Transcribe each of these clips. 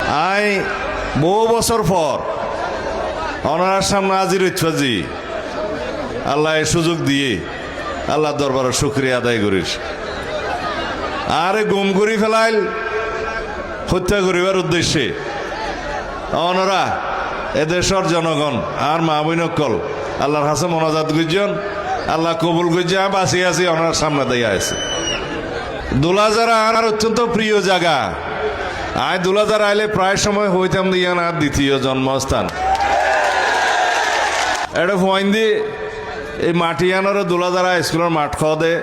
I বহু বছর পর ওনার সামনে হাজির হইছি। আল্লাহ এই সুযোগ দিয়ে আল্লাহ দরবারে শুকরিয়া আদায় করিস। আরে গুম করি ফেলাইল হত্যা করিবার উদ্দেশ্যে ওনারা এদেশের জনগণ আর মা বইনকল আল্লাহর কাছে মোনাজাত করছেন, আল্লাহ কবুল করছে। বাঁচিয়ে আছি ওনার সামনে দিয়ে আছে। দুলাজারা আর অত্যন্ত প্রিয় জায়গা। আয় দুলাজার আইলে প্রায় সময় হইতাম দিয়ান আর দ্বিতীয় জন্মস্থান। এটা ফোন দি এই মাটিয়ানোর দুলাজারা স্কুলের মাঠ খাওয়া দে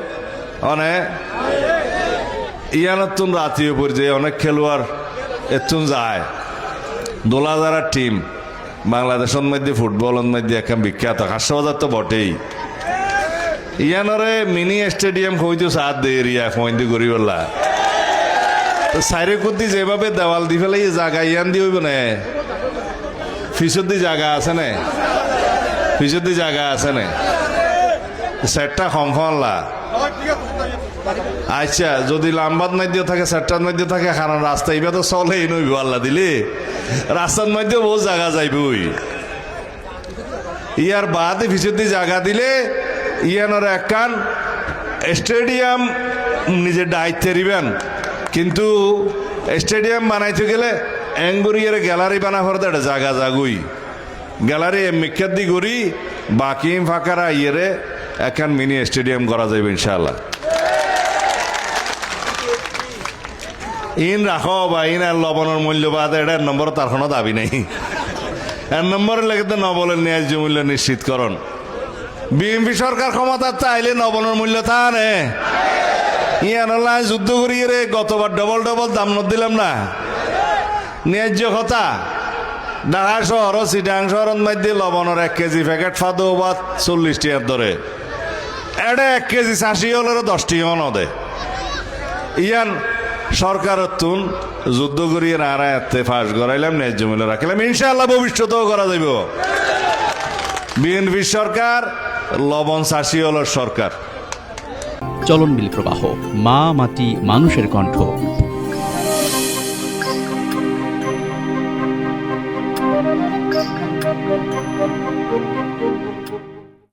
অনেক ইয়ানোর তুন রাতিও পড়ছে। অনেক খেলোয়াড় এতুন যায়। দুলাজারা টিম বাংলাদেশের মধ্যে ফুটবলের মধ্যে একটা বিখ্যাত। হাস্যবাজার তো বটেই। ইয়ানরে মিনি স্টেডিয়াম হইতো সাত দে এরিয়া ফোন করি বললা সাইরে কুদ্দি যেভাবে দেওয়াল দি ফেলে জায়গা ইয়ান দি হইব না। ফিসদি জায়গা আছে না, ফিসদি জায়গা আছে না, সেটটা খমফলা। আচ্ছা যদি লাম্বাদ মধ্যে থাকে সেটটার মধ্যে থাকে কারণ রাস্তা এইবার তো চলেই নইব আল্লাহ দিলে রাস্তার মধ্যে বহু জায়গা যাইবই। ইয়ার বাদে ফিসদি জায়গা দিলে ইয়ানোর একখান স্টেডিয়াম নিজের দায়িত্বে দিবেন। কিন্তু স্টেডিয়াম বানাইতে গেলে এঙ্গুরিয়ার গ্যালারি বানা ফেরত একটা জায়গা জাগুই গ্যালারি মিক্ষার দি করি বাকি ফাঁকারা ইয়েরে একখান মিনি স্টেডিয়াম করা যাবে ইনশাল্লাহ। ইন রাখো বা ইন আর লবণের মূল্য বাদ এটার নম্বর তার কোনো দাবি নেই। এর নম্বরের লেগে তো নবলের ন্যায্য মূল্য নিশ্চিতকরণ। বিএনপি সরকার ক্ষমতা চাইলে নবনের মূল্য তা নে ইয়ানলা যুদ্ধ করিয়ে রে গতবার ডবল ডবল দাম ন দিলাম না। ন্যায্য কথা ঢাকা শহর চিটাং শহরের মধ্যে লবণের 1 কেজি প্যাকেট ফাদো বা 40 টাকার ধরে এটা 1 কেজি 80 হলের 10 টাকা নদে। ইয়ান সরকারের তুন যুদ্ধ করিয়ে নারা এতে ফাঁস করাইলাম ন্যায্য মূল্য রাখিলাম ইনশাআল্লাহ ভবিষ্যতেও করা যাইব। বিএনপি সরকার লবণ চাষি হল সরকার। চলনবিল প্রবাহ, মা মাটি মানুষের কণ্ঠ।